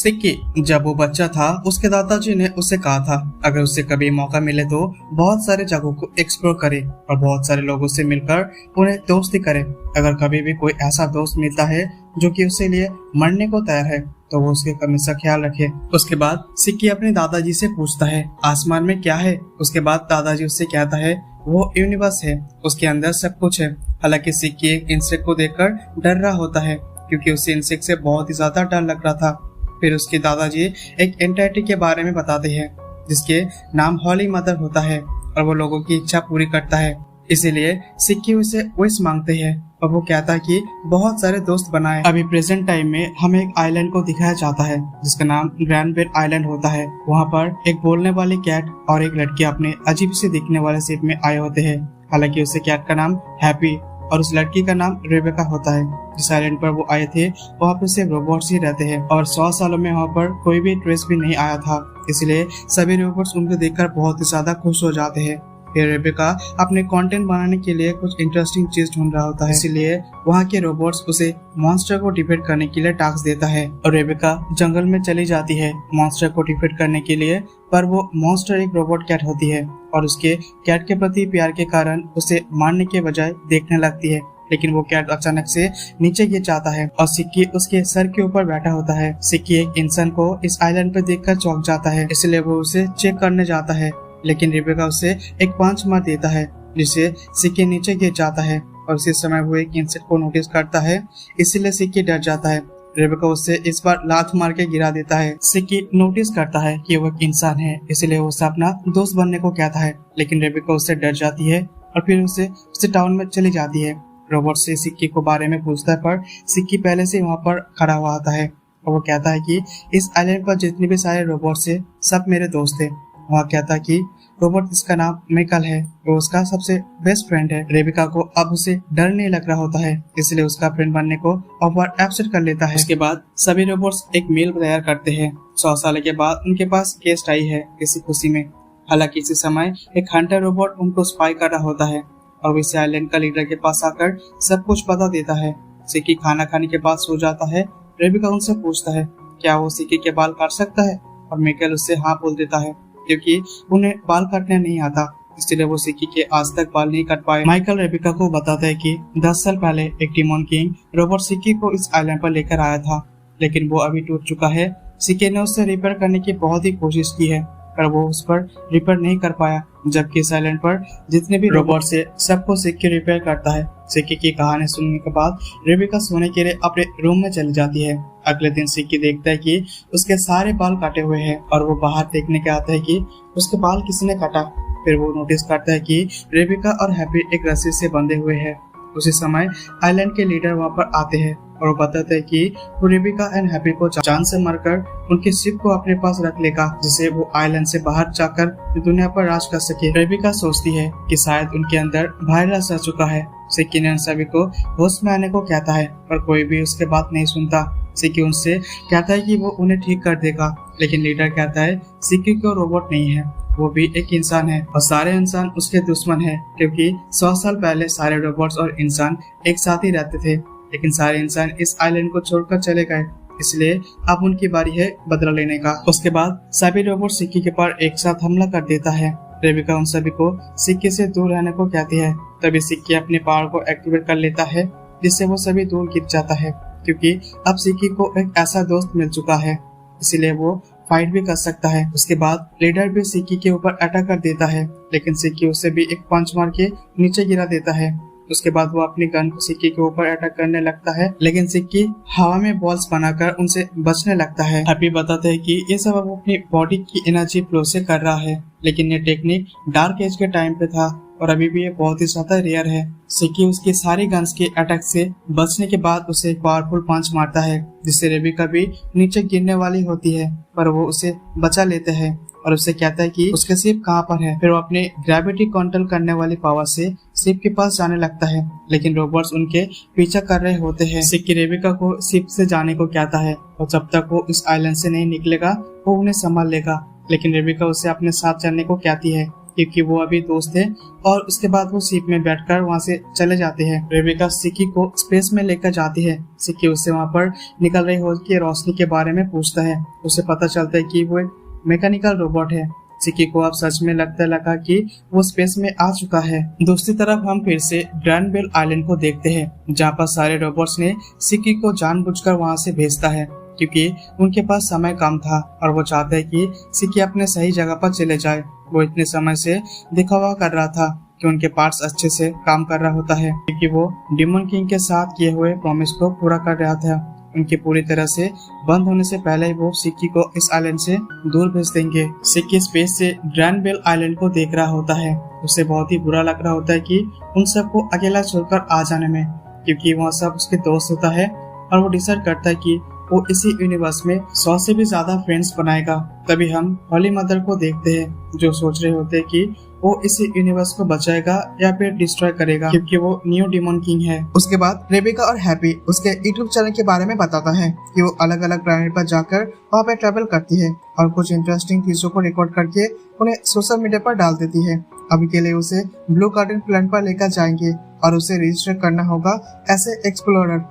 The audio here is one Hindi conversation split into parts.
सिक्की जब वो बच्चा था उसके दादाजी ने उससे कहा था अगर उसे कभी मौका मिले तो बहुत सारे जगहों को एक्सप्लोर करे और बहुत सारे लोगों से मिलकर उन्हें दोस्ती करे। अगर कभी भी कोई ऐसा दोस्त मिलता है जो कि उसके लिए मरने को तैयार है तो वो उसके हमेशा ख्याल रखे। उसके बाद सिक्की अपने दादाजी से पूछता है आसमान में क्या है। उसके बाद दादाजी उससे कहता है वो यूनिवर्स है, उसके अंदर सब कुछ है। हालांकि सिक्की एक इंसेक्ट को देखकर डर रहा होता है क्योंकि उसे इंसेक्ट से बहुत ही ज्यादा डर लग रहा था। फिर उसके दादाजी एक एंटिटी के बारे में बताते हैं जिसके नाम हॉली मदर होता है और वो लोगों की इच्छा पूरी करता है। इसीलिए सिक्की उसे विश मांगते हैं और वो कहता है कि बहुत सारे दोस्त बनाए। अभी प्रेजेंट टाइम में हमें एक आइलैंड को दिखाया जाता है जिसका नाम ग्रैंड बेर आइलैंड होता है। वहाँ पर एक बोलने वाली कैट और एक लड़की अपने अजीब से दिखने वाले शिप में आए होते हैं। हालांकि उसे कैट का नाम हैप्पी और उस लड़की का नाम रेबेका होता है। जिस आइलैंड पर वो आए थे वहाँ पर सिर्फ रोबोट्स ही रहते हैं और 100 सालों में वहाँ पर कोई भी ट्रेस भी नहीं आया था। इसलिए सभी रोबोट्स उनको देखकर बहुत ही ज्यादा खुश हो जाते हैं। फिर रेबेका अपने कंटेंट बनाने के लिए कुछ इंटरेस्टिंग चीज ढूंढ रहा होता है, इसलिए वहाँ के रोबोट्स उसे मॉन्स्टर को डिफीट करने के लिए टास्क देता है और रेबेका जंगल में चली जाती है मॉन्स्टर को डिफीट करने के लिए। पर वो मॉन्स्टर एक रोबोट कैट होती है और उसके कैट के प्रति प्यार के कारण उसे मारने के बजाय देखने लगती है। लेकिन वो कैट अचानक से नीचे गिर जाता है और सिक्की उसके सर के ऊपर बैठा होता है। सिक्की एक इंसान को इस आइलैंड पर देखकर चौंक जाता है, इसलिए वो उसे चेक करने जाता है। लेकिन रेबेका उसे एक पंच मार देता है जिससे सिक्की नीचे गिर जाता है और उसी समय वो एक इंसेक्ट को नोटिस करता है, इसीलिए सिक्की डर जाता है। रेबेका उससे इस बार लात मार के गिरा देता है। सिक्की नोटिस करता है कि वो एक इंसान है, इसलिए वो उससे अपना दोस्त बनने को कहता है। लेकिन रेबेका उससे डर जाती है और फिर उसे टाउन में चली जाती है। रोबोट से सिक्की को बारे में पूछता है पर सिक्की पहले से वहाँ पर खड़ा हुआ आता है और वो कहता है कि इस आइलैंड पर जितने भी सारे रोबोट थे सब मेरे दोस्त थे। वहाँ कहता है कि रोबोट जिसका नाम मिकल है वो उसका सबसे बेस्ट फ्रेंड है। रेबिका को अब उसे डर नहीं लग रहा होता है, इसलिए उसका फ्रेंड बनने को ऑफर एक्सेप्ट कर लेता है। उसके बाद सभी रोबोट्स एक मील तैयार करते हैं। 100 साल के बाद उनके पास गेस्ट आई है इसी खुशी में। हालांकि इसी समय एक हंटर रोबोट उनको स्पाई कर रहा होता है और इस आइलैंड का लीडर के पास आकर सब कुछ बता देता है। सिक्की खाना खाने के बाद सो जाता है। रेबिका उनसे पूछता है क्या वो सिक्की के बाल काट सकता है और मिकेल उससे हाँ बोल देता है क्योंकि उन्हें बाल काटने नहीं आता, इसलिए वो सिक्की के आज तक बाल नहीं काट पाए। माइकल रेबिका को बताता है कि 10 साल पहले एक डिमोन किंग रोबोट सिक्की को इस आइलैंड पर लेकर आया था, लेकिन वो अभी टूट चुका है। सिक्की ने उससे रिपेयर करने की बहुत ही कोशिश की है पर वो उस पर रिपेयर नहीं कर पाया, जबकि इस आइलैंड पर जितने भी रोबोट से सबको सिक्की रिपेयर करता है। सिक्की की कहानी सुनने के बाद रेबिका सोने के लिए अपने रूम में चली जाती है। अगले दिन सिक्की देखता है कि उसके सारे बाल काटे हुए हैं और वो बाहर देखने के आता है कि उसके बाल किसने काटा। फिर वो नोटिस करता है कि रेबिका और हैप्पी एक रस्सी से बंधे हुए हैं। उसी समय आइलैंड के लीडर वहाँ पर आते हैं और वो बताते हैं कि वो रेबिका एंड हैप्पी को जान से मारकर उनके शिप को अपने पास रख लेगा, जिससे वो आइलैंड से बाहर जाकर दुनिया पर राज कर सके। रेबिका सोचती है कि शायद उनके अंदर वायरस आ चुका है। सिक्की ने सभी को होश में आने को कहता है पर कोई भी उसके बात नहीं सुनता। सिक्की उनसे कहता है कि वो उन्हें ठीक कर देगा, लेकिन लीडर कहता है सिक्की को रोबोट नहीं है, वो भी एक इंसान है और सारे इंसान उसके दुश्मन है क्योंकि 100 साल पहले सारे रोबोट्स और इंसान एक साथ ही रहते थे, लेकिन सारे इंसान इस आइलैंड को छोड़कर चले गए, इसलिए अब उनकी बारी है बदला लेने का। उसके बाद सभी रोबोट सिक्की के पर एक साथ हमला कर देता है। रेबिका उन सभी को सिक्की से दूर रहने को कहती है। तभी सिक्की अपने पावर को एक्टिवेट कर लेता है जिससे वो सभी दूर गिर जाता है क्योंकि अब सिक्की को एक ऐसा दोस्त मिल चुका है, इसीलिए वो फाइट भी कर सकता है। उसके बाद लीडर भी सिक्की के ऊपर अटैक कर देता है, लेकिन सिक्की उसे भी एक पंच मार के नीचे गिरा देता है। उसके बाद वो अपनी गन को सिक्की के ऊपर अटैक करने लगता है, लेकिन सिक्की हवा में बॉल्स बनाकर उनसे बचने लगता है। हैप्पी बताते हैं कि ये सब वो अपनी बॉडी की एनर्जी फ्लो से कर रहा है, लेकिन ये टेक्निक डार्क एज के टाइम पे था और अभी भी ये बहुत ही ज्यादा रेयर है। सिक्की उसकी सारी गन्स के अटैक से बचने के बाद उसे एक पावरफुल पंच मारता है जिससे रेबिका भी नीचे गिरने वाली होती है, पर वो उसे बचा लेते हैं और उसे कहता है कि उसके शिप कहाँ पर है। फिर वो अपने ग्रेविटी कंट्रोल करने वाली पावर से शिप के पास जाने लगता है, लेकिन रोबोट्स उनके पीछा कर रहे होते हैं। सिक्की रेबिका को शिप से जाने को कहता है और जब तक वो इस आइलैंड से नहीं निकलेगा वो उन्हें संभाल लेगा, लेकिन रेबिका उसे अपने साथ चलने को कहती है क्योंकि वो अभी दोस्त थे। और उसके बाद वो शिप में बैठकर वहाँ से चले जाते हैं। रेबिका सिकी को स्पेस में लेकर जाती है। सिकी उससे वहाँ पर निकल रही हो की रोशनी के बारे में पूछता है। उसे पता चलता है कि वो एक मैकेनिकल रोबोट है। सिकी को अब सच में लगा कि वो स्पेस में आ चुका है। दूसरी तरफ हम फिर से ग्रैंड बेल आइलैंड को देखते हैं, जहाँ पर सारे रोबोट्स ने सिकी को जानबूझकर वहाँ से भेजता है, क्योंकि उनके पास समय कम था और वो चाहते हैं कि सिकी अपने सही जगह पर चले जाए। वो इतने समय से दिखावा कर रहा था कि उनके पार्ट्स अच्छे से काम कर रहा होता है, क्योंकि वो डिमन किंग के साथ किए हुए प्रॉमिस को पूरा कर रहा था। उनके पूरी तरह से बंद होने से पहले ही वो सिक्की को इस आइलैंड से दूर भेज देंगे। सिक्की स्पेस से ग्रैंड बेल आइलैंड को देख रहा होता है। उसे बहुत ही बुरा लग रहा होता है कि उन सबको अकेला छोड़कर आ जाने में, क्योंकि वह सब उसके दोस्त होता है और वो डिसाइड करता है कि वो इसी यूनिवर्स में 100 से भी ज्यादा फ्रेंड्स बनाएगा। तभी हम हॉली मदर को देखते हैं, जो सोच रहे होते हैं कि वो इसी यूनिवर्स को बचाएगा या फिर डिस्ट्रॉय करेगा, क्योंकि वो न्यू डिमन किंग है। उसके बाद रेबिका और हैप्पी उसके यूट्यूब चैनल के बारे में बताता है कि वो अलग अलग प्लैनेट पर जाकर वहाँ पे ट्रैवल करती है और कुछ इंटरेस्टिंग चीजों को रिकॉर्ड करके उन्हें सोशल मीडिया पर डाल देती है। अभी के लिए उसे ब्लू कार्टन प्लैनेट पर लेकर जाएंगे और उसे रजिस्टर करना होगा ऐसे एक्सप्लोरर,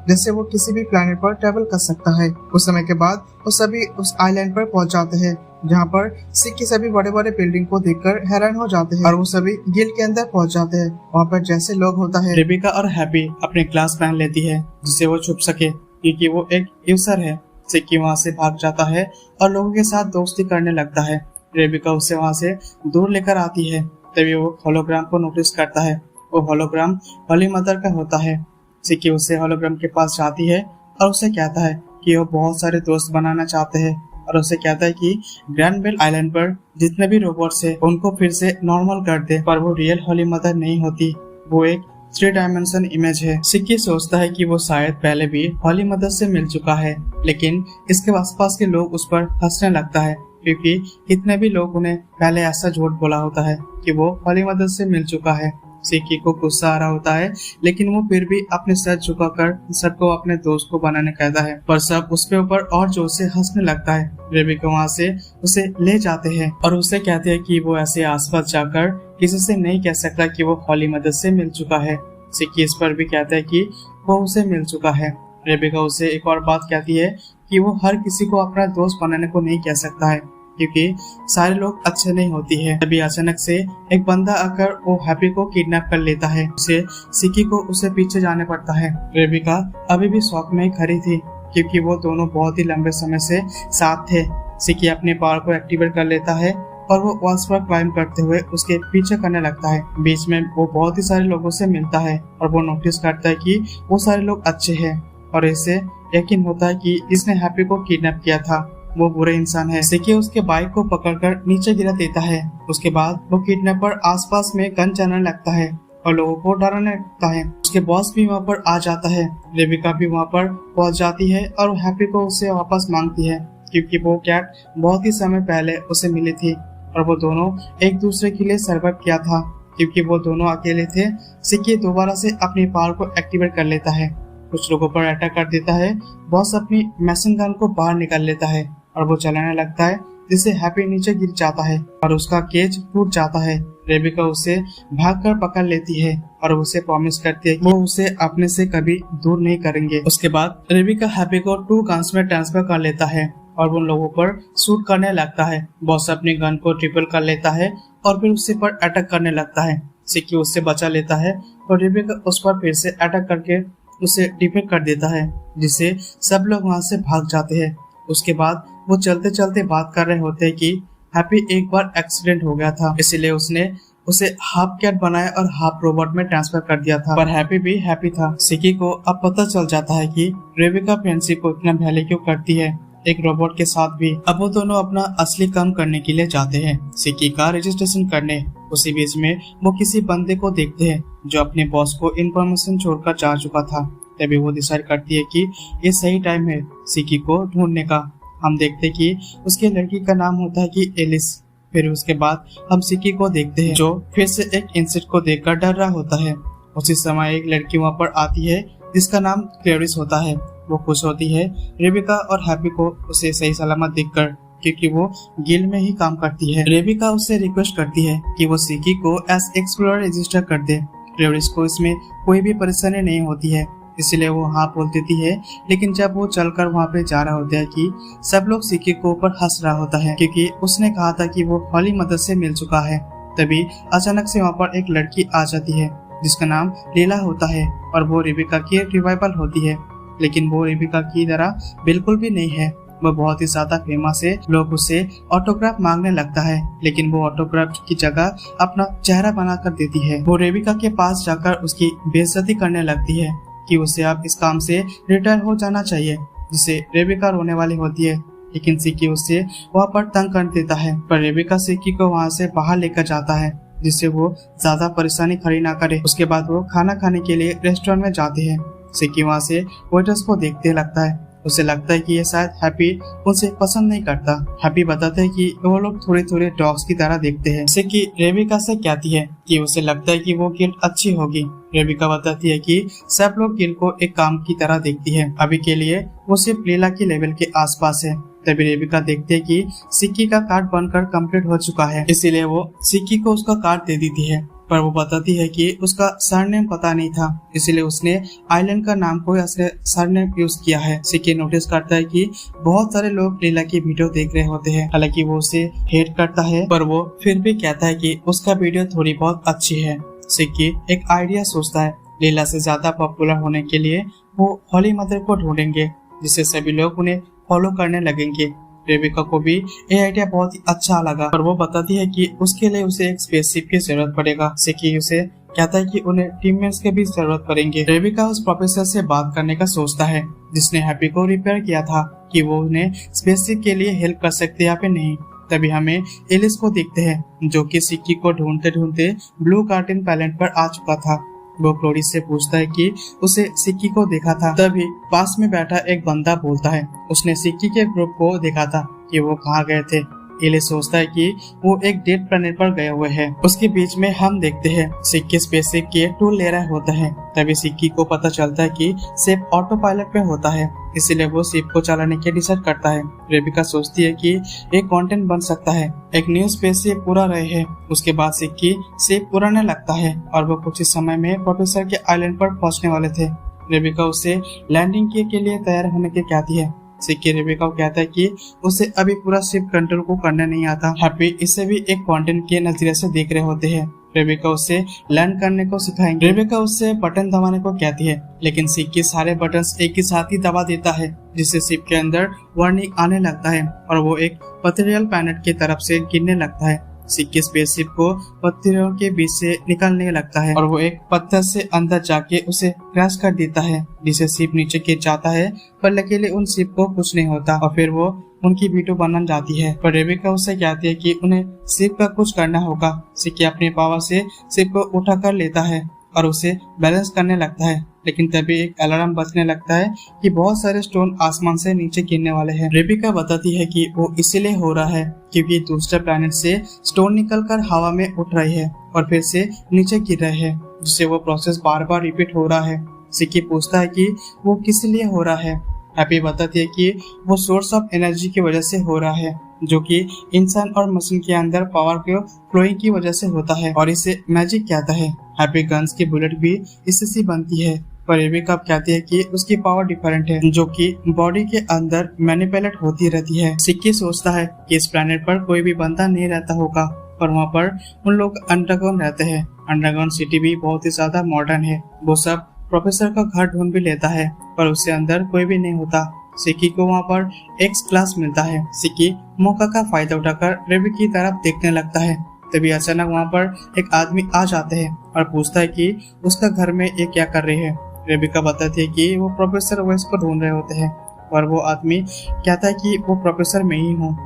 जैसे वो किसी भी प्लैनेट पर ट्रैवल कर सकता है। कुछ समय के बाद वो सभी उस आइलैंड पर पहुंच जाते हैं, जहाँ पर सिक्की सभी बड़े बड़े बिल्डिंग को देखकर हैरान हो जाते हैं और वो सभी गिल्ड के अंदर पहुंच जाते हैं। वहाँ पर जैसे लोग होता है, रेबिका और हैप्पी अपने ग्लास पहन लेती है जिससे वो छुप सके, क्योंकि वो एक यूजर है। सिक्की वहाँ से भाग जाता है और लोगों के साथ दोस्ती करने लगता है। रेबिका उसे वहाँ से दूर लेकर आती है। तभी वो होलोग्राम को नोटिस करता है। वो होलोग्राम हॉली मदर का होता है। सिक्की उसे होलोग्राम के पास जाती है और उसे कहता है कि वो बहुत सारे दोस्त बनाना चाहते हैं और उसे कहता है कि ग्रैंड बेल आइलैंड पर जितने भी रोबोट्स हैं उनको फिर से नॉर्मल कर दे। पर वो रियल हॉली मदर नहीं होती, वो एक 3 डायमेंशन इमेज है। सिक्की सोचता है कि वो शायद पहले भी हॉली मदर से मिल चुका है, लेकिन इसके आसपास के लोग उस पर हंसने लगता है, क्योंकि कितने भी लोग उन्हें पहले ऐसा झूठ बोला होता है कि वो हॉली मदर से मिल चुका है। सिक्की को गुस्सा आ रहा होता है, लेकिन वो फिर भी अपने सर झुकाकर सबको अपने दोस्त को बनाने कहता है, पर सब उसके ऊपर और जोर से हंसने लगता है। रेबिका वहाँ से उसे ले जाते हैं और उसे कहते हैं कि वो ऐसे आसपास जाकर किसी से नहीं कह सकता कि वो हॉली मदर से मिल चुका है। सिक्की इस पर भी कहता है कि वो उसे मिल चुका है। रेबिका उसे एक और बात कहती है कि वो हर किसी को अपना दोस्त बनाने को नहीं कह सकता है, क्योंकि सारे लोग अच्छे नहीं होती है। तभी अचानक से एक बंदा आकर वो हैप्पी को किडनैप कर लेता है। उसे सिक्की को उसे पीछे जाने पड़ता है। रेबिका अभी भी शॉक में ही खड़ी थी, क्योंकि वो दोनों बहुत ही लंबे समय से साथ थे। सिक्की अपने पावर को एक्टिवेट कर लेता है और वो वॉल्स पर क्लाइंब करते हुए उसके पीछे करने लगता है। बीच में वो बहुत ही सारे लोगों से मिलता है और वो नोटिस करता है कि वो सारे लोग अच्छे हैं और इससे यकीन होता है कि इसने हैप्पी को किडनैप किया था वो बुरे इंसान है। सिक्की उसके बाइक को पकड़कर नीचे गिरा देता है। उसके बाद वो किडनैपर आसपास में गन चलाने लगता है और लोगों को डराने लगता है। उसके बॉस भी वहाँ पर आ जाता है। रेबिका भी वहाँ पर पहुँच जाती है और हैप्पी को उससे वापस मांगती है, क्योंकि वो कैट बहुत ही समय पहले उसे मिली थी और वो दोनों एक दूसरे के लिए सर्वाइव किया था, क्योंकि वो दोनों अकेले थे। सिक्की दोबारा से अपनी पावर को एक्टिवेट कर लेता है, कुछ लोगों पर अटैक कर देता है। बॉस अपनी मशीन गन को बाहर निकाल लेता है और वो चलाने लगता है, जिससे हैप्पी नीचे गिर जाता है और उसका केज टूट जाता है। रेबिका उसे भागकर पकड़ लेती है और उसे प्रॉमिस करती है कि वो उसे अपने से कभी दूर नहीं करेंगे। उसके बाद रेबिका हैप्पी को 2 गन्स में ट्रांसफर कर लेता है और उन लोगों पर शूट करने लगता है। बॉस अपनी गन को ट्रिपल कर लेता है और फिर उससे पर अटैक करने लगता है। सिक्की उससे बचा लेता है और रेबिका उस पर फिर से अटैक करके उसे डिफेक्ट कर देता है, जिससे सब लोग वहाँ से भाग जाते हैं। उसके बाद वो चलते चलते बात कर रहे होते हैं कि हैप्पी एक बार एक्सीडेंट हो गया था, इसीलिए उसने उसे हाफ कैट बनाया और हाफ रोबोट में ट्रांसफर कर दिया था। पर हैप्पी भी हैप्पी था। सिक्की को अब पता चल जाता है कि रेबिका फ्रेंडशिप को इतना वैल्यू क्यों करती है एक रोबोट के साथ भी। अब वो दोनों अपना असली काम करने के लिए जाते हैं, सिक्की का रजिस्ट्रेशन करने। उसी बीच में वो किसी बंदे को देखते हैं जो अपने बॉस को इन्फॉर्मेशन छोड़कर जा चुका था। तभी वो डिसाइड करती है कि ये सही टाइम है सिक्की को ढूंढने का। हम देखते कि उसके लड़की का नाम होता है कि एलिस। फिर उसके बाद हम सिक्की को देखते हैं जो फिर से एक इंसेक्ट को देखकर डर रहा होता है। उसी समय एक लड़की वहाँ पर आती है जिसका नाम क्लेरिस होता है। वो खुश होती है रेबिका और हैप्पी को उसे सही सलामत देखकर। क्योंकि वो गिल्ड में ही काम करती है। रेबिका उससे रिक्वेस्ट करती है कि वो सिकी को एज एक्सप्लोरर रजिस्टर कर दे। रेवरिस को इसमें कोई भी परेशानी नहीं होती है, इसलिए वो हाँ बोल देती है। लेकिन जब वो चलकर वहाँ पे जा रहा होता है कि सब लोग सिक्की को ऊपर हंस रहा होता है, क्योंकि उसने कहा था कि वो हॉली मदद से मिल चुका है। तभी अचानक से वहाँ पर एक लड़की आ जाती है जिसका नाम लीला होता है और वो रेबिका की रिवाइवल होती है। लेकिन वो रेबिका की तरह बिल्कुल भी नहीं है, वो बहुत ही ज्यादा फेमस है। लोग उससे ऑटोग्राफ मांगने लगता है, लेकिन वो ऑटोग्राफ की जगह अपना चेहरा बना कर देती है। वो रेबिका के पास जाकर उसकी बेइज्जती करने लगती है कि उसे अब इस काम से रिटायर हो जाना चाहिए, जिससे रेबिका रोने वाली होती है। लेकिन सिक्की उससे वहाँ पर तंग कर देता है, पर रेबिका सिक्की को वहाँ से बाहर लेकर जाता है जिससे वो ज्यादा परेशानी खड़ी ना करे। उसके बाद वो खाना खाने के लिए रेस्टोरेंट में जाते हैं। सिक्की वहाँ से वेटर्स को देखते लगता है, उसे लगता है कि ये शायद हैप्पी उनसे पसंद नहीं करता। हैप्पी बताते हैं कि वो लोग थोड़े थोड़े डॉग्स की तरह देखते हैं। सिक्की रेबिका से कहती है कि उसे लगता है कि वो गिल्ड अच्छी होगी। रेबिका बताती है कि सब लोग गिल्ड को एक काम की तरह देखती है, अभी के लिए वो सिर्फ लीला की लेवल के आसपास है। तभी रेबिका देखते है कि सिक्की का कार्ड बनकर कंप्लीट हो चुका है, इसीलिए वो सिक्की को उसका कार्ड दे देती है। पर वो बताती है कि उसका सरनेम पता नहीं था, इसलिए उसने आइलैंड का नाम को सरनेम यूज किया है। सिक्की नोटिस करता है कि बहुत सारे लोग लीला की वीडियो देख रहे होते हैं। हालांकि वो उसे हेट करता है, पर वो फिर भी कहता है कि उसका वीडियो थोड़ी बहुत अच्छी है। सिक्की एक आइडिया सोचता है, लीला से ज्यादा पॉपुलर होने के लिए वो हॉली मदर को ढूंढेंगे, जिससे सभी लोग उन्हें फॉलो करने लगेंगे। रेबिका को भी ये आइडिया बहुत ही अच्छा लगा, पर वो बताती है कि उसके लिए उसे एक स्पेसशिप की जरूरत पड़ेगा। सिक्की उसे कहता है कि उन्हें टीममेट्स की भी जरूरत पड़ेंगे। रेबिका उस प्रोफेसर से बात करने का सोचता है जिसने हैप्पी को रिपेयर किया था, कि वो उन्हें स्पेसशिप के लिए हेल्प कर सकते हैं या फिर नहीं। तभी हमें एलिस को देखते हैं, जो कि सिक्की को ढूंढते ढूंढते ब्लू कार्टन पैलेट पर आ चुका था। वो क्लोरिस से पूछता है कि उसे सिक्की को देखा था। तभी पास में बैठा एक बंदा बोलता है उसने सिक्की के ग्रुप को देखा था कि वो कहाँ गए थे। एलिस सोचता है कि वो एक डेड प्लेनेट पर गए हुए हैं। उसके बीच में हम देखते हैं सिक्की स्पेसशिप के टूल ले रहा होता है। तभी सिक्की को पता चलता है कि शिप ऑटो पायलट पे होता है, इसीलिए वो शिप को चलाने के डिसाइड करता है। रेबिका सोचती है कि एक कंटेंट बन सकता है, एक न्यू स्पेसशिप उड़ा रहे हैं। उसके बाद सिक्की शिप उड़ाने लगता है और वो कुछ ही समय में प्रोफेसर के आइलैंड पर पहुंचने वाले थे। रेबिका उससे लैंडिंग के लिए तैयार होने के कहती है। सिक्की रेबिका को कहता है कि उसे अभी पूरा शिप कंट्रोल को करना नहीं आता। हैप्पी इसे भी एक कंटेंट के नजरिए से देख रहे होते हैं। रेबिका उससे लैंड करने को सिखाएंगे। रेबिका उससे बटन दबाने को कहती है, लेकिन सिक्की सारे बटन्स एक ही साथ ही दबा देता है, जिससे शिप के अंदर वार्निंग आने लगता है और वो एक पथरियल प्लैनेट की तरफ से गिरने लगता है। सिक्की स्पेसशिप को पत्थरों के बीच से निकलने लगता है और वो एक पत्थर से अंदर जाके उसे क्रैश कर देता है, जिससे शिप नीचे गिर जाता है। पर लकीली उन शिप को कुछ नहीं होता और फिर वो उनकी वीडियो बनने जाती है। पर रेबिका उससे कहती है कि उन्हें शिप का कुछ करना होगा। सिक्की अपनी पावर से शिप को उठा कर लेता है और उसे बैलेंस करने लगता है, लेकिन तभी एक अलार्म बजने लगता है कि बहुत सारे स्टोन आसमान से नीचे गिरने वाले हैं। रेबिका बताती है कि वो इसीलिए हो रहा है क्योंकि दूसरे प्लैनेट से स्टोन निकलकर हवा में उठ रहे हैं और फिर से नीचे गिर रहे हैं, जिससे वो प्रोसेस बार बार रिपीट हो रहा है। सिक्की पूछता है कि वो किस लिए हो रहा है। हैप्पी बताती है कि वो सोर्स ऑफ एनर्जी की वजह से हो रहा है, जो कि इंसान और मशीन के अंदर पावर के फ्लोइंग की वजह से होता है और इसे मैजिक कहता है। हैप्पी गन्स की बुलेट भी इससे सी बनती है, पर रेबिका कहती है कि उसकी पावर डिफरेंट है, जो कि बॉडी के अंदर मैनिपुलेट होती रहती है। सिक्की सोचता है कि इस प्लेनेट पर कोई भी बंदा नहीं रहता होगा, पर वहाँ पर उन लोग अंडरग्राउंड रहते हैं। अंडरग्राउंड सिटी भी बहुत ही ज्यादा मॉडर्न है। वो सब प्रोफेसर का घर ढूंढ भी लेता है, पर उससे अंदर कोई भी नहीं होता। सिक्की को वहाँ पर एक्स क्लास मिलता है। सिक्की मौका का फायदा उठाकर रेबी की तरफ देखने लगता है। तभी अचानक वहाँ पर एक आदमी आ जाते हैं और पूछता है कि उसका घर में ये क्या कर रहे हैं। रेबिका बताती है कि वो प्रोफेसर वेस को ढूंढ रहे होते हैं, और वो आदमी कहता है कि वो प्रोफेसर मैं ही हूँ।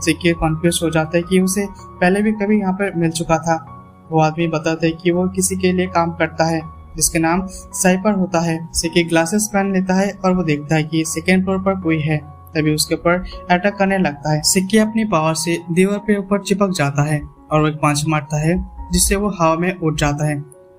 सिक्की कॉन्फ्यूज हो जाता है कि उसे पहले भी कभी यहाँ पर मिल चुका था। वो आदमी बताता है कि वो किसी के लिए काम करता है जिसके नाम साइपर होता है। सिक्की ग्लासेस पहन लेता है और वो देखता है कि सेकेंड फ्लोर पर कोई है। तभी उसके ऊपर अटैक करने लगता है। सिक्की अपनी पावर से दीवार पे ऊपर चिपक जाता है और वो एक पंच मारता है, जिससे वो हवा में उड़ जाता है।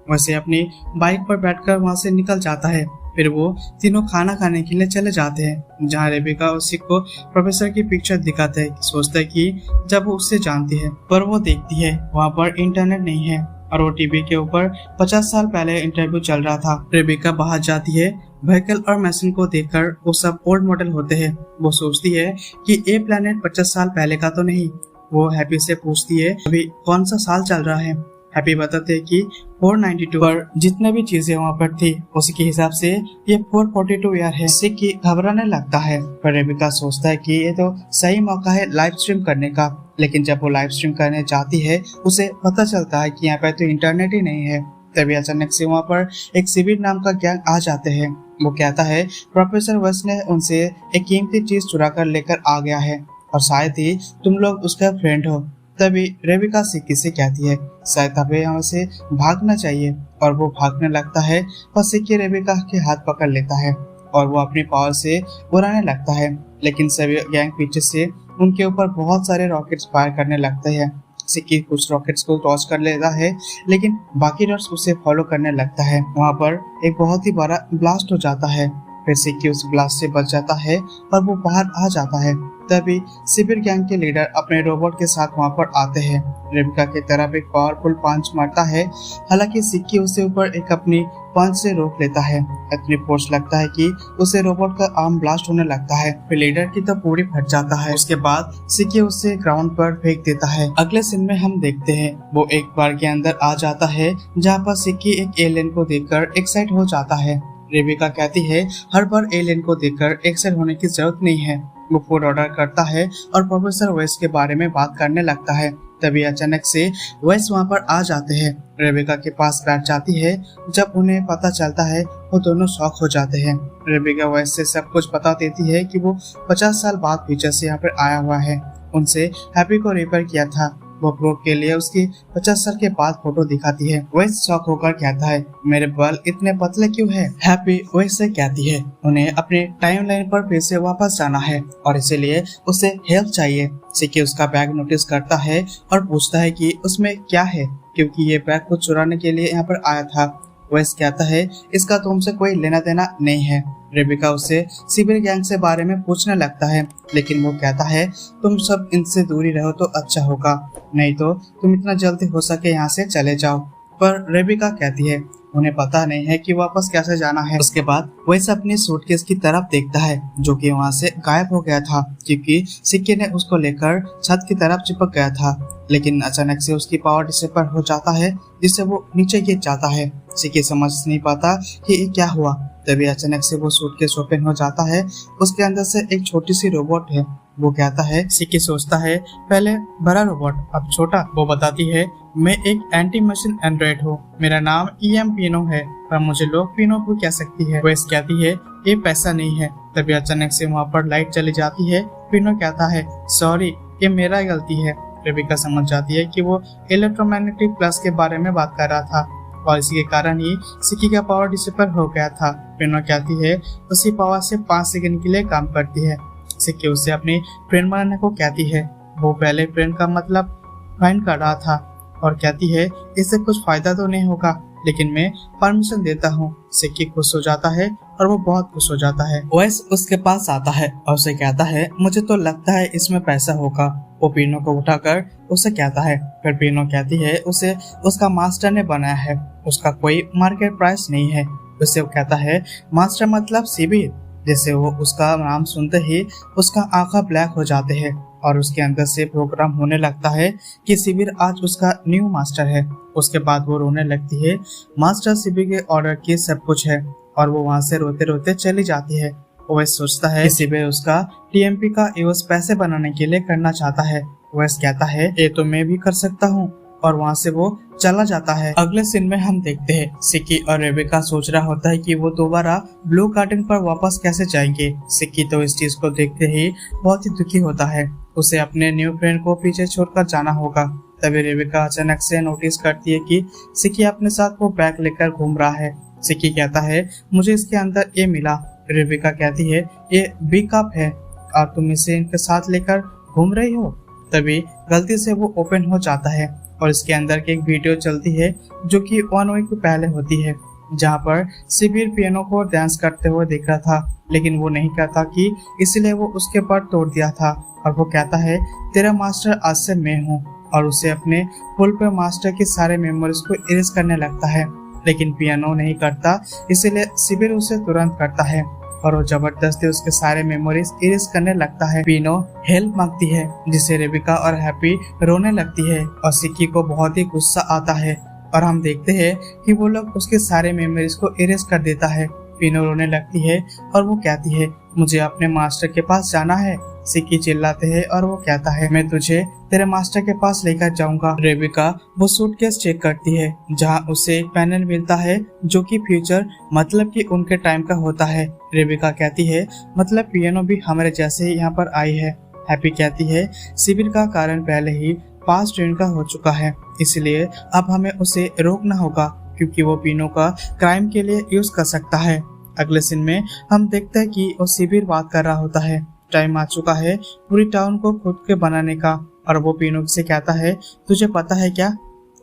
वैसे अपनी बाइक पर बैठकर वहां से निकल जाता है। फिर वो तीनों खाना खाने के लिए चले जाते हैं, जहाँ रेबिका उसी को प्रोफेसर की पिक्चर दिखाते हैं। सोचता है कि जब वो उससे जानती है, पर वो देखती है वहाँ पर इंटरनेट नहीं है और वो टीवी के ऊपर 50 साल पहले इंटरव्यू चल रहा था। रेबिका बाहर जाती है, व्हीकल और मशीन को देखकर वो सब ओल्ड मॉडल होते हैं। वो सोचती है कि ये प्लेनेट 50 साल पहले का तो नहीं। वो हैप्पी से पूछती है अभी कौन सा साल चल रहा है। हैप्पी बताते हैं कि 492, पर जितने भी चीजें वहाँ पर थी उसी के हिसाब से ये 442 ईयर है। सिक्की घबराने लगता है, पर रेबिका सोचता है कि ये तो सही मौका है लाइव स्ट्रीम करने का। लेकिन जब वो लाइव स्ट्रीम करने जाती है उसे पता चलता है कि यहाँ पे तो इंटरनेट ही नहीं है। तभी अचानक से वहाँ पर एक सिबिर नाम का गैंग आ जाते हैं। वो कहता है प्रोफेसर वेस्ट ने उनसे एक कीमती चीज चुरा कर लेकर आ गया है और शायद ही तुम लोग उसका फ्रेंड हो। तभी रेबिका सिक्की से कहती है शायद हमें यहाँ से भागना चाहिए, और वो भागने लगता है और सिक्की रेबिका के हाथ पकड़ लेता है और वो अपनी पावर से उड़ाने लगता है। लेकिन सभी गैंग पीछे से उनके ऊपर बहुत सारे रॉकेट्स फायर करने लगते हैं। सिक्की कुछ रॉकेट्स को टॉस कर लेता है, लेकिन बाकी रॉकेट्स उसे फॉलो करने लगता है। वहाँ पर एक बहुत ही बड़ा ब्लास्ट हो जाता है। फिर सिक्की उस ब्लास्ट से बच जाता है और वो बाहर आ जाता है। तभी सिबिर गैंग के लीडर अपने रोबोट के साथ वहाँ पर आते हैं। रेबिका की तरफ एक पावरफुल पंच मारता है, हालांकि सिक्की उसे ऊपर एक अपनी पंच से रोक लेता है। इतनी फोर्स लगता है कि उसे रोबोट का आर्म ब्लास्ट होने लगता है। फिर लीडर की तो पूरी फट जाता है। उसके बाद सिक्की उसे ग्राउंड पर फेंक देता है। अगले सीन में हम देखते हैं वो एक बार के अंदर आ जाता है, जहाँ पर सिक्की एक एलियन को देखकर एक्साइट हो जाता है। रेबिका कहती है हर बार एलियन को देखकर एक्साइट होने की जरूरत नहीं है। वो फूड ऑर्डर करता है और प्रोफेसर वेस्ट के बारे में बात करने लगता है। तभी अचानक से वेस्ट वहाँ पर आ जाते हैं। रेबिका के पास बैठ जाती है। जब उन्हें पता चलता है वो दोनों शॉक हो जाते हैं। रेबिका वेस्ट से सब कुछ बता देती है कि वो 50 साल बाद फ्यूचर से यहाँ पर आया हुआ है। उनसे हैप्पी को रिपेयर किया था। वो प्रूफ के लिए उसकी 50 साल के बाद फोटो दिखाती है। वेस्ट शॉक होकर कहता है मेरे बाल इतने पतले क्यों है। हैप्पी वेस्ट से कहती है उन्हें अपने टाइमलाइन पर फिर से वापस जाना है और इसीलिए उसे हेल्प चाहिए। सिक्की उसका बैग नोटिस करता है और पूछता है कि उसमें क्या है, क्योंकि ये बैग को चुराने के लिए यहाँ पर आया था। वेस्ट कहता है इसका तुमसे कोई लेना देना नहीं है। रेबिका उससे सिबिर गैंग से बारे में पूछने लगता है, लेकिन वो कहता है तुम सब इनसे दूरी रहो तो अच्छा होगा, नहीं तो तुम इतना जल्दी हो सके यहाँ से चले जाओ। पर रेबिका कहती है उन्हें पता नहीं है कि वापस कैसे जाना है। उसके बाद वैसे अपनी सूटकेस की तरफ देखता है जो कि वहाँ से गायब हो गया था, क्योंकि सिक्की ने उसको लेकर छत की तरफ चिपक गया था। लेकिन अचानक से उसकी पावर डिसेपर हो जाता है, जिससे वो नीचे गिर जाता है। सिक्की समझ नहीं पाता कि ये क्या हुआ। तभी अचानक से वो सूटकेस ओपन हो जाता है। उसके अंदर से एक छोटी सी रोबोट है। वो कहता है सिक्की सोचता है पहले बड़ा रोबोट अब छोटा। वो बताती है मैं एक एंटी मशीन एंड्रॉइड हूँ, मेरा नाम EM पिनो है, पर मुझे लोग पिनो भी कह सकती है। वेस्ट कहती है ये पैसा नहीं है। तभी अचानक से वहाँ पर लाइट चली जाती है। पिनो कहता है सॉरी ये मेरा गलती है। रेबिका समझ जाती है कि वो इलेक्ट्रोमैग्नेटिक प्लस के बारे में बात कर रहा था और इसी के कारण ही सिक्की का पावर डिसेपर हो गया था। पिनो कहती है उसी पावर से 5 सेकंड के लिए काम करती है। सिक्की उससे अपनी फ्रेंड बनाने को कहती है। वो पहले फ्रेंड का मतलब फाइंड कर रहा था और कहती है इससे कुछ फायदा तो नहीं होगा, लेकिन मैं परमिशन देता हूँ। सिक्की खुश हो जाता है और वो बहुत खुश हो जाता है। वेस उसके पास आता है और उसे कहता है मुझे तो लगता है इसमें पैसा होगा। वो पिनो को उठाकर उसे कहता है। फिर पिनो कहती है उसे उसका मास्टर ने बनाया है, उसका कोई मार्केट प्राइस नहीं है। उसे वो कहता है मास्टर मतलब सिबिर। जैसे वो उसका नाम सुनते ही उसका आंखा ब्लैक हो जाते हैं और उसके अंदर से प्रोग्राम होने लगता है कि सिबिर आज उसका न्यू मास्टर है। उसके बाद वो रोने लगती है। मास्टर सिबिर के ऑर्डर की सब कुछ है और वो वहाँ से रोते रोते चली जाती है। वह सोचता है सिबिर उसका TMP का यूज पैसे बनाने के लिए करना चाहता है। वह कहता है ये तो मैं भी कर सकता हूँ और वहाँ से वो चला जाता है। अगले सीन में हम देखते हैं सिक्की और रेबिका सोच रहा होता है कि वो दोबारा ब्लू कार्टन पर वापस कैसे जाएंगे। सिक्की तो इस चीज को देखते ही बहुत ही दुखी होता है। उसे अपने न्यू फ्रेंड को पीछे छोड़कर जाना होगा। तभी रेबिका अचानक से नोटिस करती है कि सिक्की अपने साथ वो बैग लेकर घूम रहा है। सिक्की कहता है मुझे इसके अंदर ये मिला। रेबिका कहती है ये बिग कप है और तुम इसे इनके साथ लेकर घूम रही हो। तभी गलती से वो ओपन हो जाता है और इसके अंदर की एक वीडियो चलती है जो कि 1 वीक पहले होती है। जहाँ पर सिबिर पियानो को डांस करते हुए देख रहा था, लेकिन वो नहीं कहता कि इसलिए वो उसके पर तोड़ दिया था। और वो कहता है तेरा मास्टर आज से मैं हूँ, और उसे अपने पुल पे मास्टर की सारे मेमोरीज को इरेज करने लगता है। लेकिन पियानो नहीं करता, इसीलिए सिबिर उसे तुरंत करता है और वो जबरदस्ती उसके सारे मेमोरीज इरेज करने लगता है। पियानो हेल्प मांगती है, जिसे रेबिका और हैप्पी रोने लगती है और सिक्की को बहुत ही गुस्सा आता है और हम देखते हैं कि वो लोग उसके सारे मेमोरीज को इरेज कर देता है। पियानो रोने लगती है और वो कहती है मुझे अपने मास्टर के पास जाना है। सिक्की चिल्लाते हैं और वो कहता है मैं तुझे तेरे मास्टर के पास लेकर जाऊंगा। रेबिका वो सूटकेस चेक करती है, जहां उसे एक पैनल मिलता है जो कि फ्यूचर मतलब कि उनके टाइम का होता है। रेबिका कहती है मतलब पियानो भी हमारे जैसे ही यहाँ पर आई है। हैप्पी कहती है शिविर का कारण पहले ही पास्ट ट्रेन का हो चुका है, इसलिए अब हमें उसे रोकना होगा क्योंकि वो पियानो का क्राइम के लिए यूज कर सकता है। अगले सीन में हम देखते हैं कि वो शिविर बात कर रहा होता है। टाइम आ चुका है पूरी टाउन को खुद के बनाने का, और वो पियानो से कहता है तुझे पता है क्या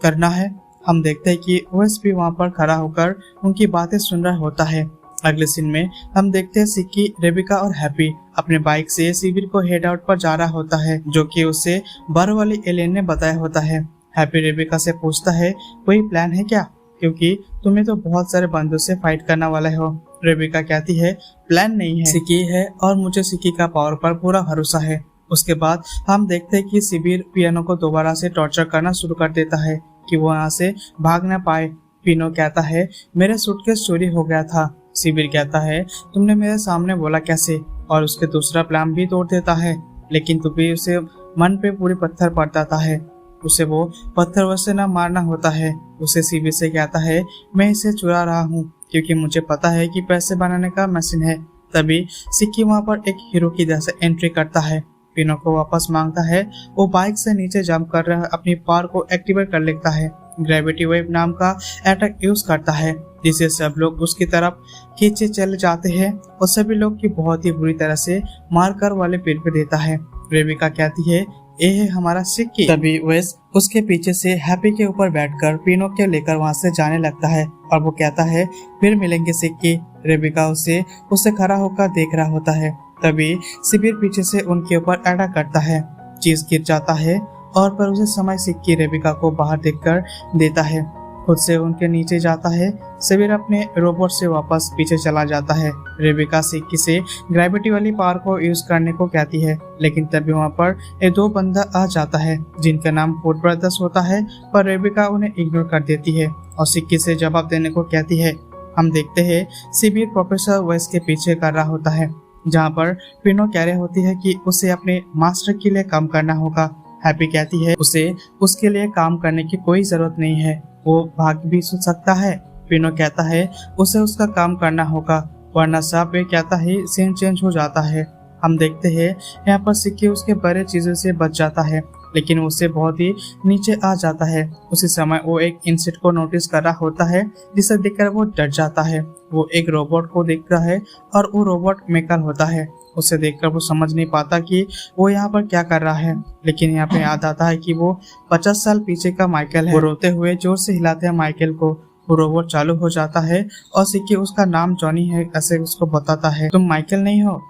करना है। हम देखते हैं कि ओएस भी वहाँ पर खड़ा होकर उनकी बातें सुन रहा होता है। अगले सीन में हम देखते हैं सिक्की, रेबिका और हैप्पी अपने बाइक से शिविर को हेड आउट पर जा रहा होता है, जो कि उसे बार वाली एलियन ने बताया होता है। हैप्पी रेबिका से पूछता है कोई प्लान है क्या, क्योंकि तुम्हें तो बहुत सारे बंदों से फाइट करने वाले हो। रेबिका कहती है प्लान नहीं है, सिक्की है और मुझे सिक्की का पावर पर पूरा भरोसा है। उसके बाद हम देखते हैं कि शिविर पियानो को दोबारा से टॉर्चर करना शुरू कर देता है कि वो यहाँ से भाग ना पाए। पियानो कहता है मेरे सूटकेस चोरी हो गया था। शिविर कहता है तुमने मेरे सामने बोला कैसे, और उसके दूसरा प्लान भी तोड़ देता है, लेकिन तू भी उसे मन पे पूरी पत्थर पड़ता है। उसे वो पत्थर वैसे न मारना होता है। उसे शिविर से कहता है मैं इसे चुरा रहा हूँ क्योंकि मुझे पता है कि पैसे बनाने का मशीन है। तभी सिक्की वहाँ पर एक हीरो की जैसे एंट्री करता है, पियानो को वापस मांगता है। वो बाइक से नीचे जंप कर रहा अपनी पावर को एक्टिवेट कर लेता है। ग्रेविटी वेव नाम का अटैक यूज करता है, जिसे सब लोग उसकी तरफ खींचे चले जाते हैं और सभी लोग की बहुत ही बुरी तरह से मारकर वाले पेड़ पे देता है। रेबिका कहती है ये है हमारा सिक्की। तभी वेस उसके पीछे से हैप्पी के ऊपर बैठकर पियानो के लेकर वहां से जाने लगता है और वो कहता है फिर मिलेंगे सिक्की। रेबिका उसे खड़ा होकर देख रहा होता है। तभी शिविर पीछे से उनके ऊपर अटैक करता है। चीज गिर जाता है और पर उसे समय सिक्की रेबिका को बाहर देखकर देता है, खुद से उनके नीचे जाता है। शिविर अपने रोबोट से वापस पीछे चला जाता है। रेबिका सिक्की से ग्रेविटी वाली पावर को यूज करने को कहती है, लेकिन तभी वहाँ पर एक दो बंदा आ जाता है जिनका नाम फूड ब्रदर्स होता है, पर रेबिका उन्हें इग्नोर कर देती है और सिक्की से जवाब देने को कहती है। हम देखते हैं शिविर प्रोफेसर वेस के पीछे कर रहा होता है, जहाँ पर पियानो कह रही होती है कि उसे अपने मास्टर के लिए काम करना होगा। हैप्पी कहती है उसे उसके लिए काम करने की कोई जरूरत नहीं है, वो भाग भी सुन सकता है। पियानो कहता है उसे उसका काम करना होगा, वरना सब वे कहता है सीन चेंज हो जाता है। हम देखते हैं यहाँ पर सिक्की उसके बड़े चीजों से बच जाता है, लेकिन उससे बहुत ही नीचे आ जाता है। उसी समय वो एक इंसेक्ट को नोटिस कर रहा होता है, जिसे देखकर वो डर जाता है। वो एक रोबोट को देख रहा है और वो रोबोट मेकल होता है। उसे देखकर वो समझ नहीं पाता कि वो यहाँ पर क्या कर रहा है, लेकिन यहाँ पे याद आता है कि वो 50 साल पीछे का माइकल है। वो रोते हुए जोर से हिलाते हैं माइकल को। वो रोबोट चालू हो जाता है और सिक्की उसका नाम जॉनी है ऐसे उसको बताता है। तुम माइकल नहीं हो।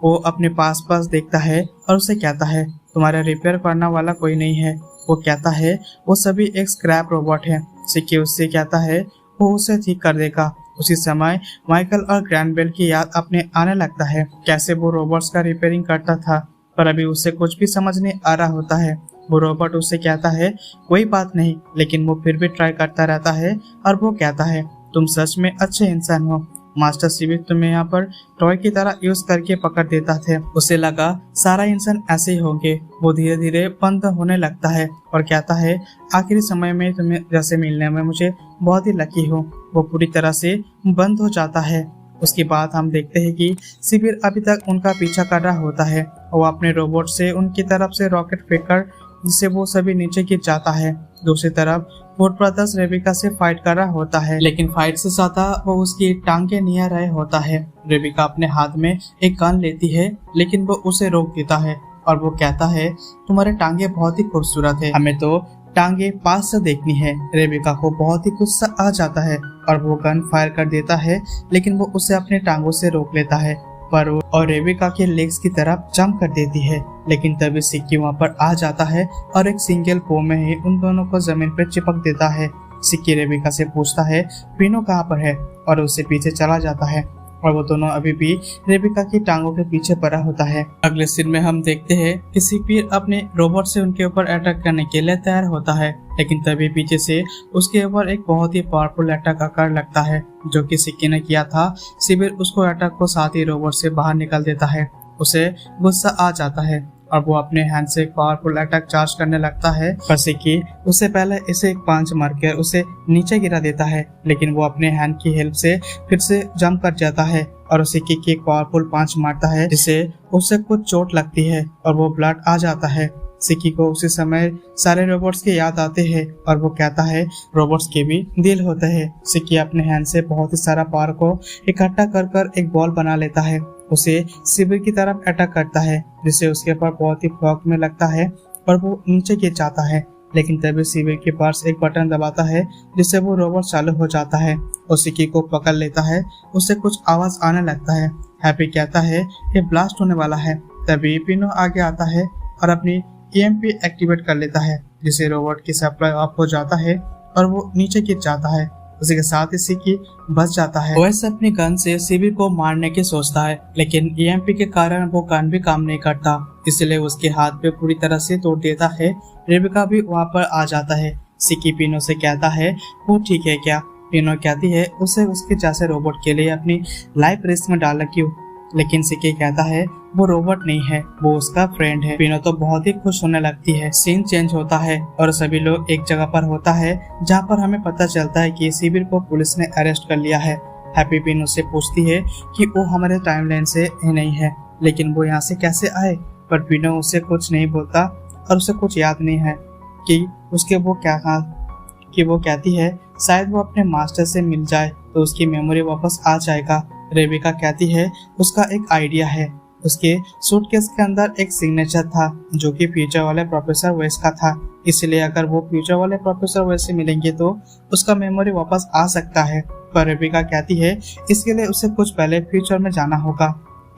वो अपने पास देखता है और उसे कहता है तुम्हारा रिपेयर करने वाला कोई नहीं है। वो कहता है वो सभी एक स्क्रैप रोबोट है। सिक्की उससे कहता है वो उसे ठीक कर देगा। उसी समय माइकल और ग्रैंडबेल की याद अपने आने लगता है, कैसे वो रोबोट्स का रिपेयरिंग करता था, पर अभी उसे कुछ भी समझ नहीं आ रहा होता है। वो रोबोट उससे कहता है कोई बात नहीं, लेकिन वो फिर भी ट्राई करता रहता है और वो कहता है तुम सच में अच्छे इंसान हो। मास्टर शिविर तुम्हें यहाँ पर टॉय की तरह यूज करके पकड़ देता थे। उसे लगा सारा इंसान ऐसे ही होंगे। वो धीरे धीरे बंद होने लगता है और कहता है आखिरी समय में तुम्हें जैसे मिलने में मुझे बहुत ही लकी हूँ। वो पूरी तरह से बंद हो जाता है। उसके बाद हम देखते हैं कि शिविर अभी तक उनका पीछा कर रहा होता है। वो अपने रोबोट से उनकी तरफ से रॉकेट फेंककर जिससे वो सभी नीचे गिर जाता है। दूसरी तरफ फूड ब्रदर्स रेबिका से फाइट कर रहा होता है, लेकिन फाइट से ज्यादा वो उसकी टांगे निया रहे होता है। रेबिका अपने हाथ में एक गन लेती है, लेकिन वो उसे रोक देता है और वो कहता है तुम्हारे टांगे बहुत ही खूबसूरत है, हमें तो टांगे पास से देखनी है। रेबिका को बहुत ही गुस्सा आ जाता है और वो गन फायर कर देता है, लेकिन वो उसे अपने टांगों से रोक लेता है पर वो और रेबिका के लेग्स की तरफ जंप कर देती है। लेकिन तभी सिक्की वहाँ पर आ जाता है और एक सिंगल पो में ही उन दोनों को जमीन पर चिपक देता है। सिक्की रेबिका से पूछता है पिनो कहाँ पर है और उससे पीछे चला जाता है और वो दोनों अभी भी रेबिका की टांगों के पीछे पड़ा होता है। अगले सीन में हम देखते हैं कि सिक्की अपने रोबोट से उनके ऊपर अटैक करने के लिए तैयार होता है, लेकिन तभी पीछे से उसके ऊपर एक बहुत ही पावरफुल अटैक आकर लगता है जो कि सिक्की ने किया था। सिबिर उसको अटैक को साथ ही रोबोट से बाहर निकाल देता है। उसे गुस्सा आ जाता है और वो अपने हैंड से एक पावरफुल अटैक चार्ज करने लगता है, पर सिक्की उससे पहले इसे एक पंच मारकर उसे नीचे गिरा देता है, लेकिन वो अपने हैंड की हेल्प से फिर से जंप कर जाता है और सिक्की की एक पावरफुल पंच मारता है जिससे उसे कुछ चोट लगती है और वो ब्लड आ जाता है। सिक्की को उसी समय सारे रोबोट्स की याद आते हैं और वो कहता है रोबोट्स के भी दिल होते हैं। सिक्की अपने हैंड से बहुत ही सारा पावर को इकट्ठा कर कर एक बॉल बना लेता है, उसे सिबिर की तरफ अटैक करता है जिससे उसके ऊपर बहुत ही फ्लॉक में लगता है और वो नीचे गिर जाता है। लेकिन तभी सिबिर के पास एक बटन दबाता है जिससे वो रोबोट चालू हो जाता है और सिक्की को पकड़ लेता है। उससे कुछ आवाज आने लगता है। हैप्पी कहता है ये ब्लास्ट होने वाला है। तभी पिनो आगे आता है और अपनी EMP एक्टिवेट कर लेता है जिससे रोबोट की सप्लाई ऑफ हो जाता है और वो नीचे गिर जाता है। उसी के साथ ही सिक्की बच जाता है। ओएस अपनी गन से सिबिर को मारने की सोचता है, लेकिन EMP के कारण वो गन भी काम नहीं करता, इसलिए उसके हाथ पे पूरी तरह से तोड़ देता है। रेबिका भी वहाँ पर आ जाता है। सिक्की पिनो से कहता है वो ठीक है क्या? पिनो कहती है उसे उसके जैसे रोबोट के लिए अपनी लाइफ रिस्क में डालना क्यों, लेकिन सिक्की कहता है वो रोबोट नहीं है, वो उसका फ्रेंड है। पिनो तो बहुत ही खुश होने लगती है। सीन चेंज होता है और सभी लोग एक जगह पर होता है जहाँ पर हमें पता चलता है कि सिबिर को पुलिस ने अरेस्ट कर लिया है। हैप्पी पिनो से पूछती है कि वो हमारे टाइमलाइन से ही नहीं है, लेकिन वो यहाँ से कैसे आए, पर पिनो उसे कुछ नहीं बोलता और उसे कुछ याद नहीं है कि उसके वो क्या कहा कि वो कहती है शायद वो अपने मास्टर से मिल जाए तो उसकी मेमोरी वापस आ जाएगा। रेबिका कहती है उसका एक आइडिया है। उसके सूटकेस के अंदर एक सिग्नेचर था जो कि फ्यूचर वाले प्रोफेसर वेस का था, इसलिए अगर वो फ्यूचर वाले प्रोफेसर वेस से मिलेंगे तो उसका मेमोरी वापस आ सकता है। पर रेबिका कहती है इसके लिए उसे कुछ पहले फ्यूचर में जाना होगा।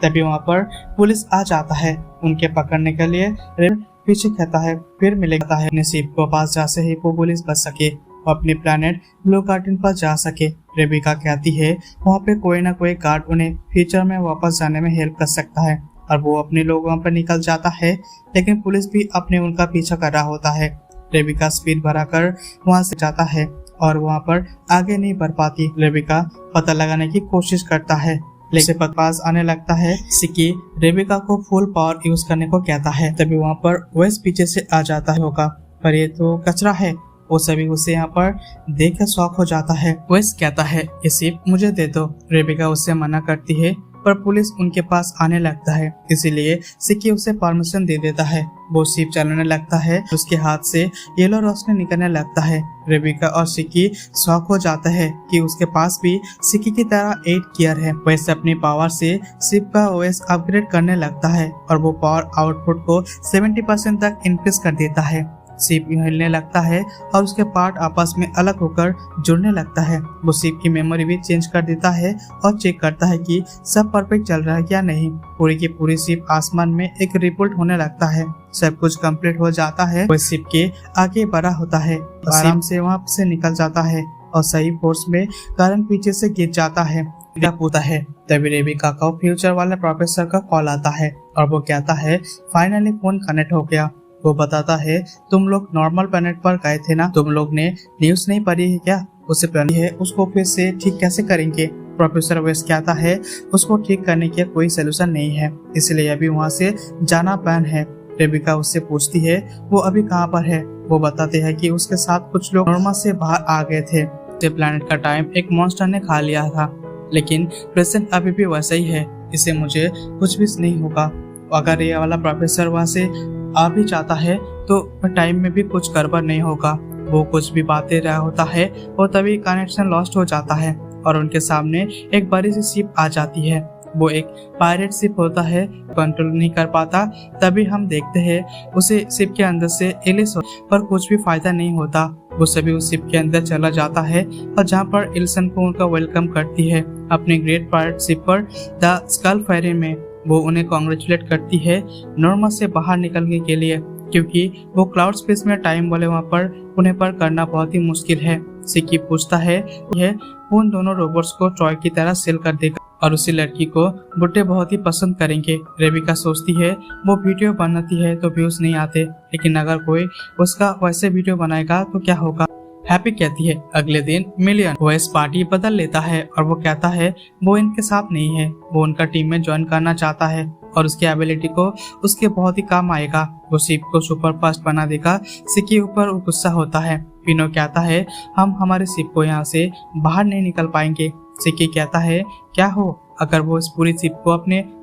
तभी वहाँ पर पुलिस आ जाता है उनके पकड़ने के लिए। पीछे कहता है फिर मिलेगा है नसीब को पास जा से ही वो पुलिस बच सके और अपने प्लेनेट ब्लू कार्टन पर जा सके। रेबिका कहती है वहाँ पे कोई ना कोई गार्ड उन्हें फ्यूचर में वापस जाने में हेल्प कर सकता है और वो अपने लोगों पर निकल जाता है, लेकिन पुलिस भी अपने उनका पीछा कर रहा होता है। रेबिका स्पीड बढ़ाकर वहाँ से जाता है और वहाँ पर आगे नहीं बढ़ पाती। रेबिका पता लगाने की कोशिश करता है लेकिन पास आने लगता है। सिक्की रेबिका को फुल पावर यूज करने को कहता है। तभी वहाँ पर वेस पीछे से आ जाता है होगा, पर ये तो कचरा है। वो सभी उसे यहाँ पर देख कर शॉक हो जाता है। वेस कहता है ये सिर्फ मुझे दे दो। रेबिका उससे मना करती है पर पुलिस उनके पास आने लगता है, इसीलिए सिक्की उसे परमिशन दे देता है। वो शिप चलाने लगता है, उसके हाथ से येलो रोशनी निकलने लगता है। रेबिका और सिक्की शॉक हो जाता है कि उसके पास भी सिक्की की तरह 8 गियर है। वैसे अपनी पावर से शिप का ओएस अपग्रेड करने लगता है और वो पावर आउटपुट को 70% तक इंक्रीज कर देता है। शिप हिलने लगता है और उसके पार्ट आपस में अलग होकर जुड़ने लगता है। वो शिप की मेमोरी भी चेंज कर देता है और चेक करता है कि सब परफेक्ट चल रहा है या नहीं। पूरी की पूरी शिप आसमान में एक रिपोर्ट होने लगता है। सब कुछ कंप्लीट हो जाता है। वो शिप के आगे बढ़ा होता है, आराम से वहाँ से निकल जाता है और सही फोर्स में कारण पीछे से गिर जाता है। पूछता है तभी रेबिका का फ्यूचर वाले प्रोफेसर का कॉल आता है और वो कहता है फाइनली फोन कनेक्ट हो गया। वो बताता है तुम लोग नॉर्मल प्लेनेट पर गए थे ना, तुम लोग ने न्यूज नहीं पढ़ी है क्या? उसे प्लान है उसको फिर से ठीक कैसे करेंगे? प्रोफेसर वेस कहता है उसको ठीक करने का कोई सोल्यूशन नहीं है, इसलिए अभी वहाँ से जाना प्लान है। रेबिका उससे पूछती है वो अभी कहाँ पर है। वो बताते हैं कि उसके साथ कुछ लोग नॉर्मल से बाहर आ गए थे। प्लेनेट का टाइम एक मॉन्स्टर ने खा लिया था, लेकिन प्रेजेंट अभी भी वैसा ही है, इससे मुझे कुछ भी नहीं होगा। अगर ये वाला प्रोफेसर वहाँ से आ भी जाता है तो टाइम में भी कुछ गड़बड़ नहीं होगा। वो कुछ भी बातें रहा होता है और तभी कनेक्शन लॉस्ट हो जाता है और उनके सामने एक बड़ी सी शिप आ जाती है। वो एक पायरेट शिप होता है, कंट्रोल नहीं कर पाता। तभी हम देखते हैं उसे शिप के अंदर से एलिस पर कुछ भी फायदा नहीं होता। वो सभी उस शिप के अंदर चला जाता है और जहाँ पर एलिसन को उनका वेलकम करती है अपने ग्रेट पायरेट शिप पर द स्कल फेरी में। वो उन्हें कॉन्ग्रेचुलेट करती है नॉर्मा से बाहर निकलने के लिए, क्योंकि वो क्लाउड स्पेस में टाइम वाले वहाँ पर उन्हें पर करना बहुत ही मुश्किल है। सिक्की पूछता है यह उन दोनों रोबोट्स को टॉय की तरह सेल कर देगा और उसी लड़की को बुड्ढे बहुत ही पसंद करेंगे। रेबिका सोचती है वो वीडियो बनाती है तो व्यूज नहीं आते, लेकिन अगर कोई उसका वैसे वीडियो बनाएगा तो क्या होगा। हैप्पी कहती है अगले दिन मिलियन वो इस पार्टी बदल लेता है और वो कहता है वो इनके साथ नहीं है, वो उनका टीम में ज्वाइन करना चाहता है और उसकी एबिलिटी को उसके बहुत ही काम आएगा। वो शिप को सुपर फास्ट बना देगा। सिक्की ऊपर गुस्सा होता है। पिनो कहता है हम हमारे शिप को यहाँ से बाहर नहीं निकल पाएंगे। सिक्की कहता है क्या हो अगर वो इस पूरी शिप को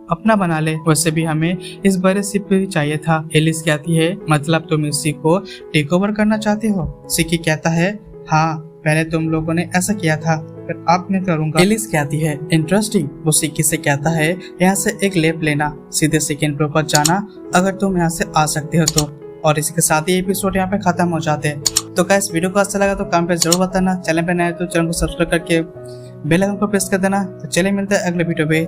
अपना बना ले, वैसे भी हमें इस बड़े शिप भी चाहिए था। एलिस कहती है मतलब तुम इस शिप को टेक ओवर करना चाहते हो। सिक्की कहता है हाँ पहले तुम लोगों ने ऐसा किया था, फिर अब मैं करूंगा। एलिस कहती है इंटरेस्टिंग। वो सिक्की से कहता है यहाँ से एक लेप लेना, सीधे सेकंड फ्लोर पर जाना अगर तुम यहाँ से आ सकते हो तो। और इसके साथ ही एपिसोड यहाँ पे खत्म हो जाते हैं। तो गाइस वीडियो को अच्छा लगा तो कमेंट पे जरूर बताना। चैनल पे नए तो चैनल को सब्सक्राइब करके बेल आइकन को प्रेस कर देना। तो चलिए मिलते हैं अगले वीडियो पे।